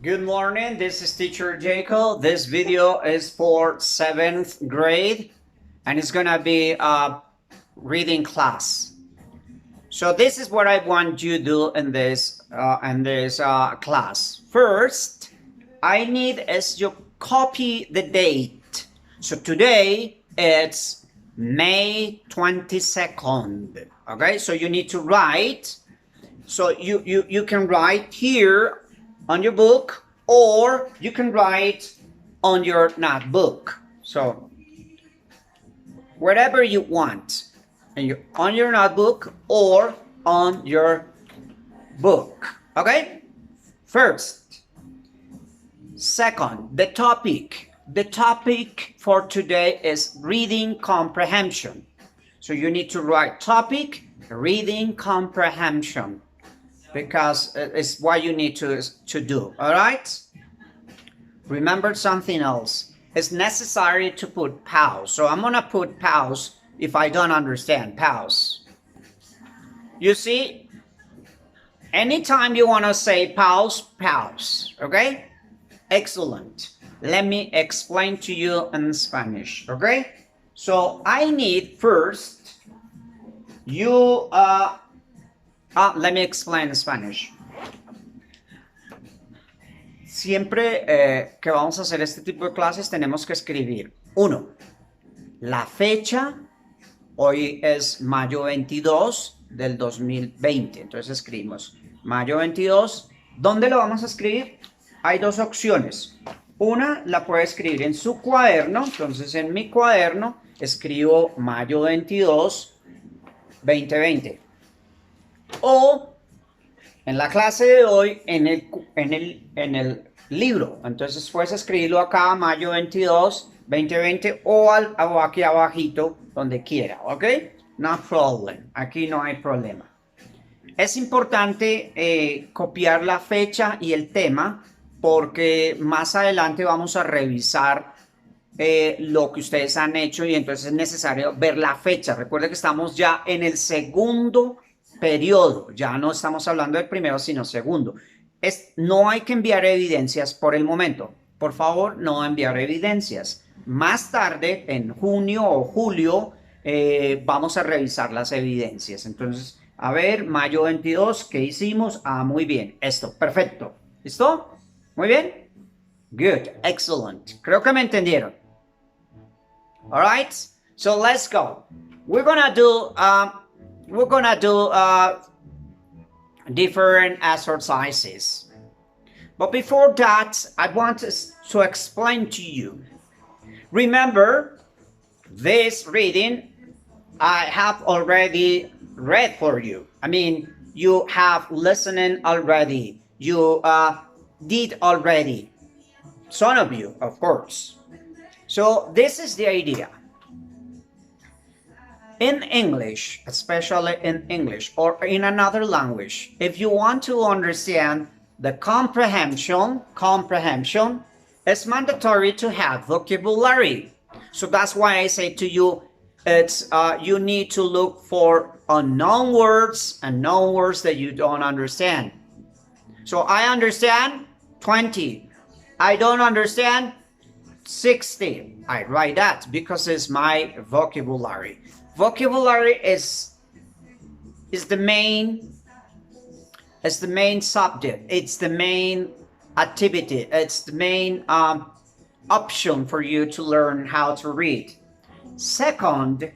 Good morning, this is teacher Jacob. This video is for 7th grade and it's gonna be a reading class. So this is what I want you to do in this class. First, I need is you copy the date. So today it's May 22nd. Okay, so you need to write. So you can write here on your book, or you can write on your notebook. So whatever you want, and on your notebook or on your book. Okay. First, second, the topic. The topic for today is reading comprehension. So you need to write topic reading comprehension, because it's what you need to do. All right. Remember something else. It's necessary to put pause. So I'm gonna put pause if I don't understand. Pause. You see, anytime you want to say pause, pause. Okay. Excellent. Let me explain to you in Spanish. Okay. So I need first you let me explain in Spanish. Siempre que vamos a hacer este tipo de clases tenemos que escribir, uno, la fecha. Hoy es mayo 22 del 2020. Entonces escribimos mayo 22. ¿Dónde lo vamos a escribir? Hay dos opciones. Una la puede escribir en su cuaderno. Entonces en mi cuaderno escribo mayo 22, 2020. O en la clase de hoy en el libro. Entonces puedes escribirlo acá, mayo 22, 2020, o aquí abajito, donde quiera, ¿ok? No problem. Aquí no hay problema. Es importante copiar la fecha y el tema, porque más adelante vamos a revisar lo que ustedes han hecho, y entonces es necesario ver la fecha. Recuerden que estamos ya en el segundo periodo, ya no estamos hablando del primero, sino segundo. No hay que enviar evidencias por el momento. Por favor, no enviar evidencias. Más tarde, en junio o julio, vamos a revisar las evidencias. Entonces, a ver, mayo 22, ¿qué hicimos? Ah, muy bien, esto, perfecto. ¿Listo? Muy bien. Good, excellent. Creo que me entendieron. All right, so let's go. We're gonna do different exercises. But before that, I want to explain to you. Remember, this reading I have already read for you. I mean, you have listening already. You did already. Some of you, of course. So this is the idea. In English, especially in English or in another language, if you want to understand the comprehension, it's mandatory to have vocabulary. So that's why I say to you, it's you need to look for unknown words and known words that you don't understand. So I understand 20. I don't understand 60. I write that because it's my vocabulary. Vocabulary is the main subject. It's the main activity. It's the main option for you to learn how to read. Second,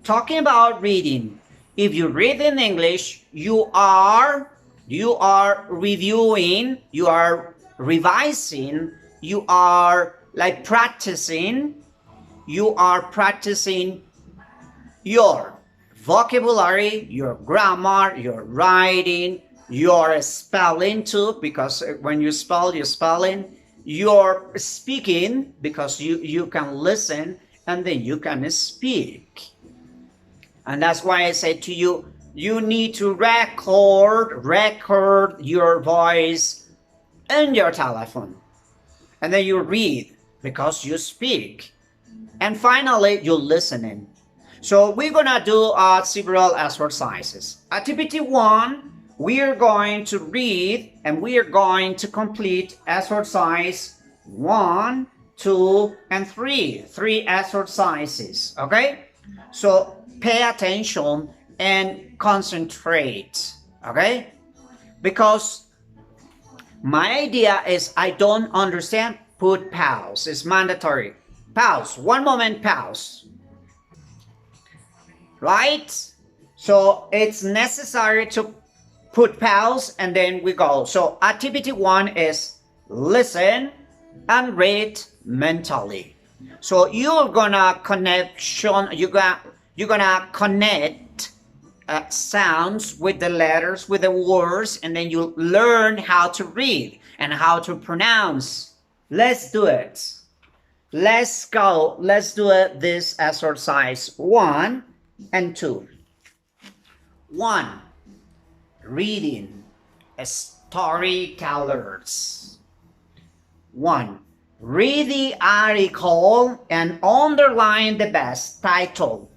talking about reading. If you read in English, you are reviewing, you are revising, you are like practicing, you are practicing your vocabulary, your grammar, your writing, your spelling too, because when you spell, you're spelling, your speaking, because you can listen and then you can speak. And that's why I say to you, you need to record your voice in your telephone. And then you read because you speak. And finally, you're listening. So we're gonna do several exercises. Activity 1, we are going to read and we are going to complete exercise 1, 2, and 3. 3 exercises, okay? So pay attention and concentrate, okay? Because my idea is I don't understand, put pause. It's mandatory. Pause. 1 moment, pause. Right? So it's necessary to put pause and then we go. So activity 1 is listen and read mentally. So you're gonna connect sounds with the letters, with the words, and then you learn how to read and how to pronounce. Let's do it. Let's go. Let's do it. This exercise 1 and 2. 1. Reading storytellers. 1. Read the article and underline the best title.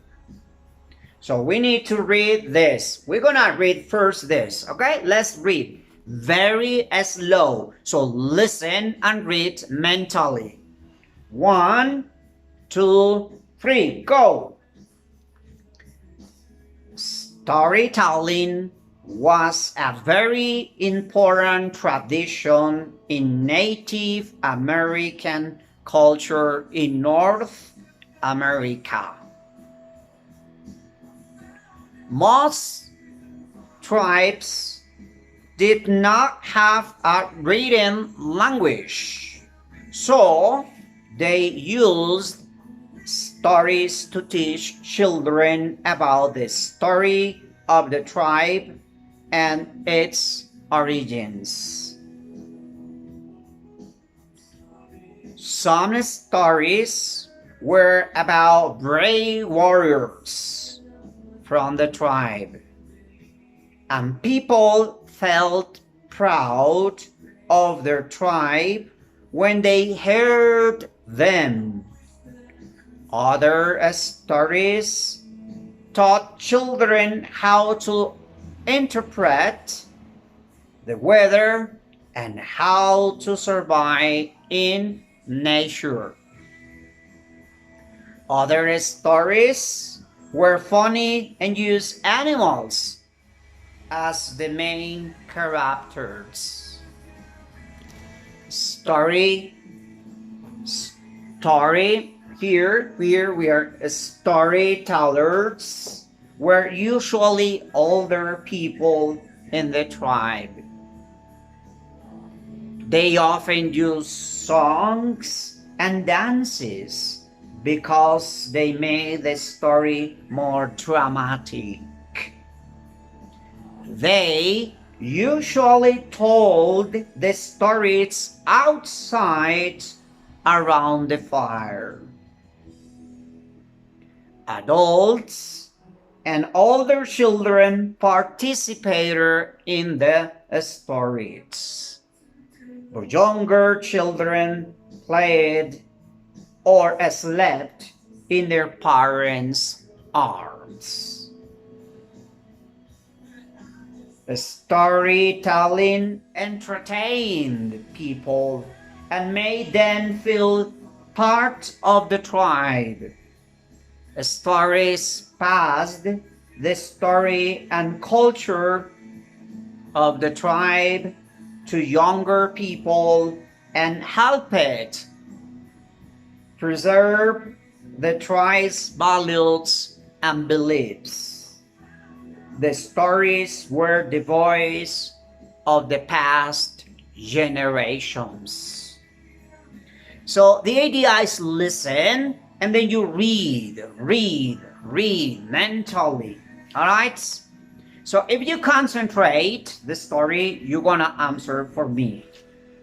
So we need to read this. We're gonna read first this, okay? Let's read very slow. So listen and read mentally. 1, 2, 3, go. Storytelling was a very important tradition in Native American culture in North America. Most tribes did not have a written language, so they used stories to teach children about the story of the tribe and its origins. Some stories were about brave warriors from the tribe, and people felt proud of their tribe when they heard them. Other stories taught children how to interpret the weather and how to survive in nature. Other stories were funny and used animals as the main characters. Story. Here we are storytellers, were usually older people in the tribe. They often use songs and dances because they made the story more dramatic. They usually told the stories outside around the fire. Adults and older children participated in the stories. The younger children played or slept in their parents' arms. The storytelling entertained people and made them feel part of the tribe. Stories passed the story and culture of the tribe to younger people and helped preserve the tribe's values and beliefs. The stories were the voice of the past generations. So the idea is listen and then you read mentally. All right? So if you concentrate the story, you're gonna answer for me.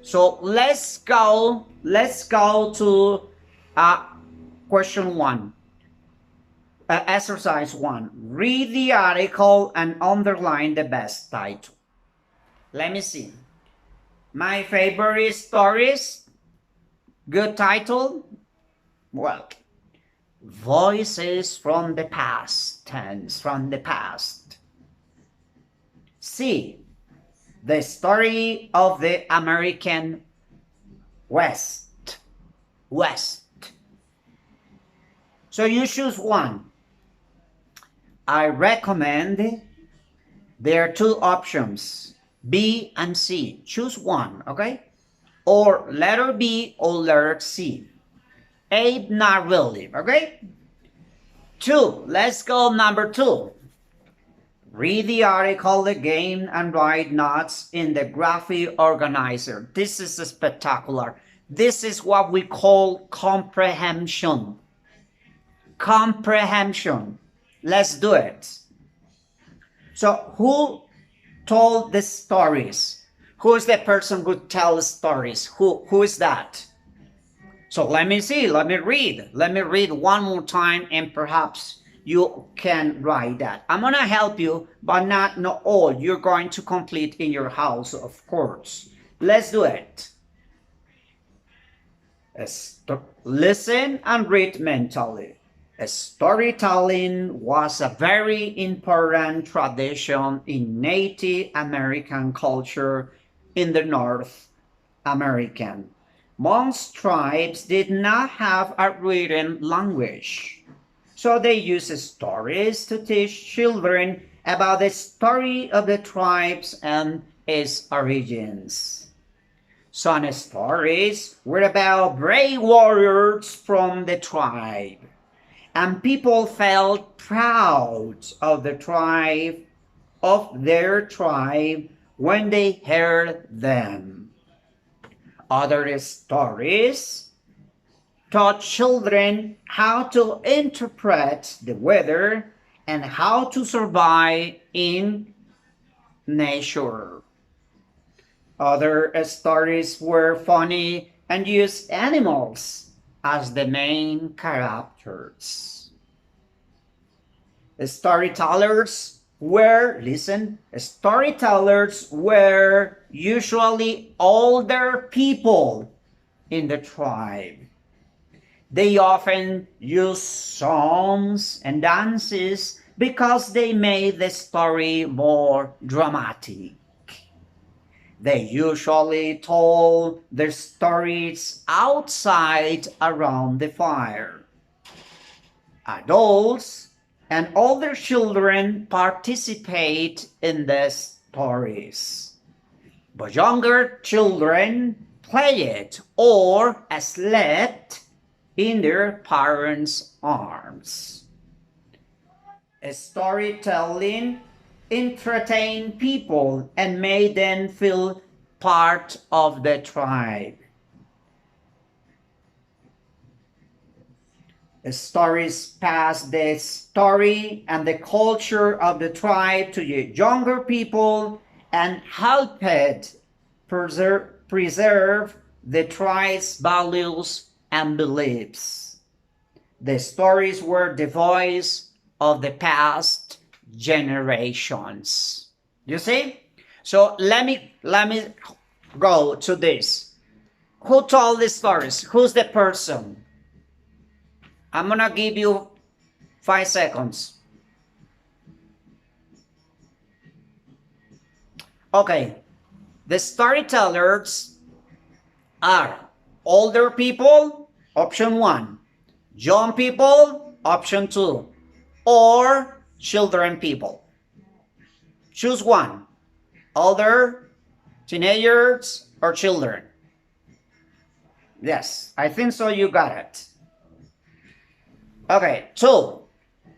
So let's go to question 1. Exercise 1. Read the article and underline the best title. Let me see. My favorite stories. Good title. Well, Voices from the Past. Tense from the past. C. The story of the American West. West. So you choose one. I recommend there are two options, B and C. Choose one, okay? Or letter B or letter C. A, not really, okay? 2, let's go number 2. Read the article again and write notes in the graphic organizer. This is spectacular. This is what we call comprehension. Comprehension. Let's do it. So who told the stories? Who is the person who tells stories? Who is that? So let me see, let me read. Let me read one more time and perhaps you can write that. I'm gonna help you, but not all. You're going to complete in your house, of course. Let's do it. Listen and read mentally. Storytelling was a very important tradition in Native American culture in the North American. Most tribes did not have a written language, so they used stories to teach children about the story of the tribes and its origins. Some stories were about brave warriors from the tribe, and people felt proud of their tribe when they heard them. Other stories taught children how to interpret the weather and how to survive in nature. Other stories were funny and used animals as the main characters. Storytellers were usually older people in the tribe. They often used songs and dances because they made the story more dramatic. They usually told their stories outside around the fire. Adults and older children participate in the stories, but younger children played or slept in their parents' arms. Storytelling entertained people and made them feel part of the tribe. Stories passed the story and the culture of the tribe to the younger people and helped preserve the tribe's values and beliefs. The stories were the voice of the past generations. You see? So let me go to this. Who told the stories? Who's the person? I'm gonna give you 5 seconds. Okay, the storytellers are older people, option 1, young people, option 2, or children people. Choose one, older, teenagers, or children. Yes, I think so, you got it. Okay, so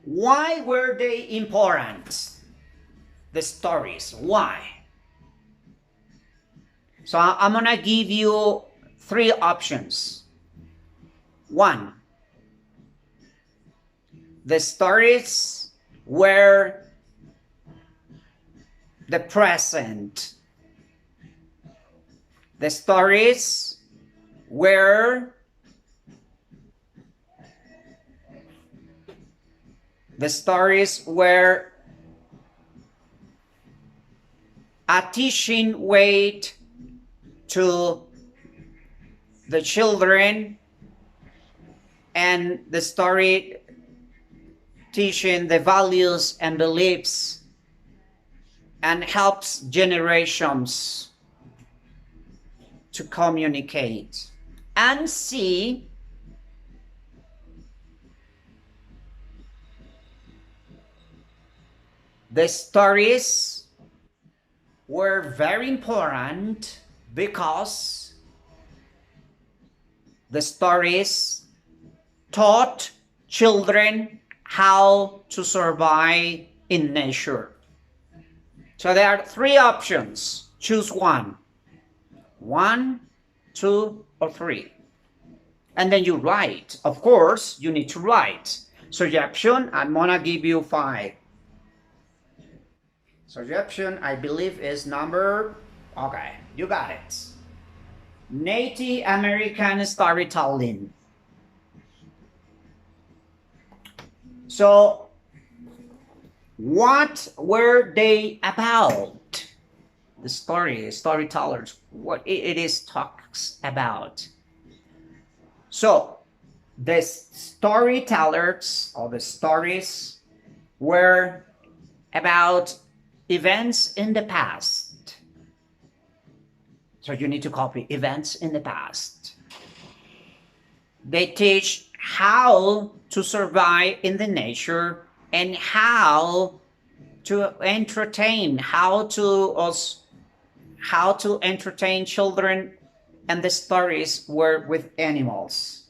why were they important? The stories, why? So I'm gonna give you 3 options. 1, the stories were the present. The stories were a teaching weight to the children, and the story teaching the values and beliefs and helps generations to communicate. And C, the stories were very important because the stories taught children how to survive in nature. So there are three options. Choose one. 1, 2, or 3. And then you write. Of course, you need to write. Suggestion, I'm gonna give you 5. Suggestion, I believe, is number... Okay, you got it. Native American storytelling. So, what were they about? The storytellers, what it is talks about. So, the storytellers or the stories were about events in the past. So you need to copy events in the past. They teach how to survive in the nature and how to entertain, how to entertain children, and the stories were with animals.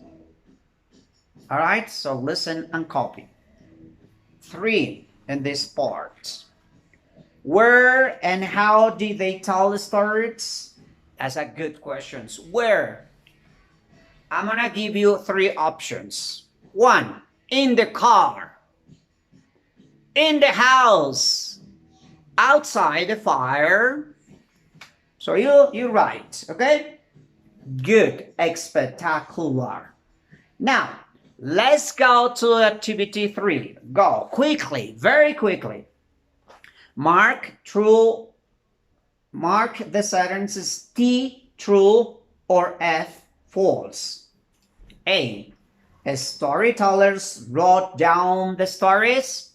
All right, so listen and copy. 3 in this part. Where and how did they tell the stories? That's a good question. Where? I'm gonna give you 3 options. 1, in the car, in the house, outside the fire. So you write, okay? Good, spectacular. Now, let's go to activity 3. Go quickly, very quickly. Mark the sentences T, true, or F, false. A, storytellers wrote down the stories.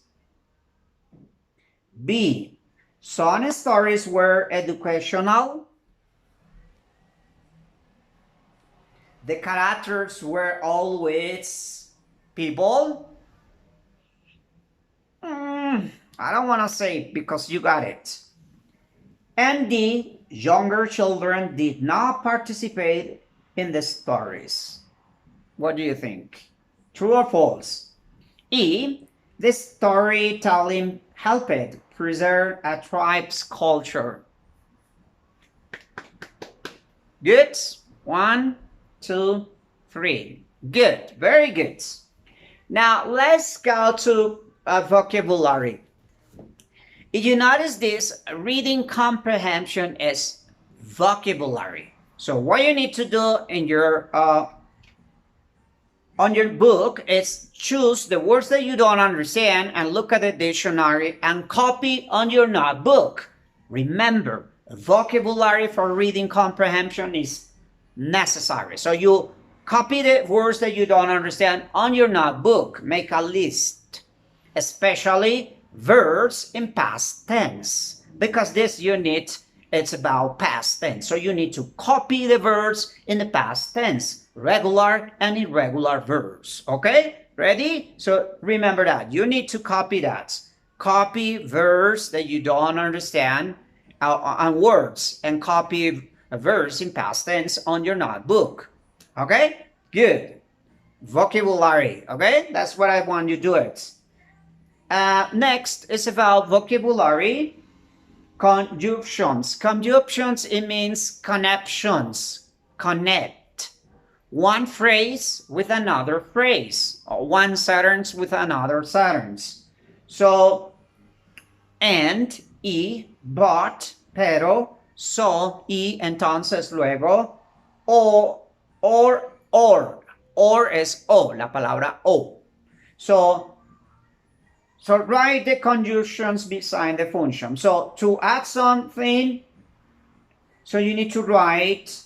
B, some stories were educational. The characters were always people. I don't want to say because you got it. And D, younger children did not participate in the stories. What do you think? True or false? E, the storytelling helped preserve a tribe's culture. Good. 1, 2, 3. Good. Very good. Now let's go to vocabulary. If you notice this, reading comprehension is vocabulary. So what you need to do in your on your book is choose the words that you don't understand and look at the dictionary and copy on your notebook. Remember, vocabulary for reading comprehension is necessary. So you copy the words that you don't understand on your notebook. Make a list, especially verbs in past tense, because this unit it's about past tense. So you need to copy the verbs in the past tense, regular and irregular verbs. Okay, ready? So remember that you need to copy that. Copy verbs that you don't understand and words, and copy verbs in past tense on your notebook. Okay, good. Vocabulary. Okay, that's what I want you to do it. Next is about vocabulary. Conjunctions. Conjunctions, it means connections. Connect one phrase with another phrase, or one sentence with another sentence. So, and, y, but, pero, so, y, entonces, luego, o, or es o, la palabra o. So write the conjunctions beside the function. So to add something, so you need to write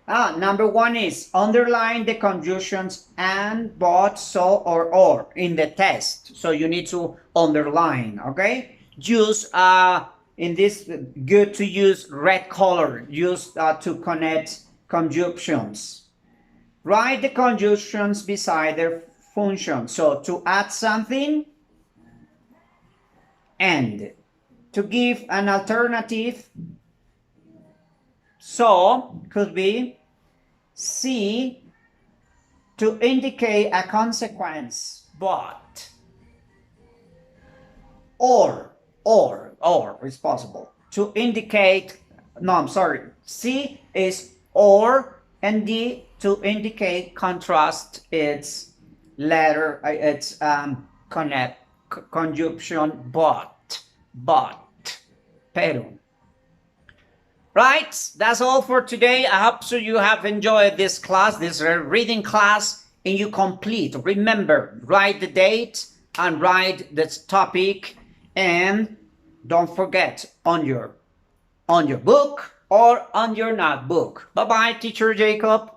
Number one is underline the conjunctions and, but, so, or in the test. So you need to underline, okay? Use, in this, good to use red color, use to connect conjunctions. Write the conjunctions beside their function. So to add something, and. To give an alternative, so could be C. To indicate a consequence, but. Or is possible. To indicate, no, I'm sorry. C is or, and D to indicate contrast its letter, its conjunction, but, pero. Right, that's all for today. I hope so you have enjoyed this class, this reading class, and you complete. Remember, write the date and write the topic, and don't forget on your book or on your notebook. Bye-bye, Teacher Jacob.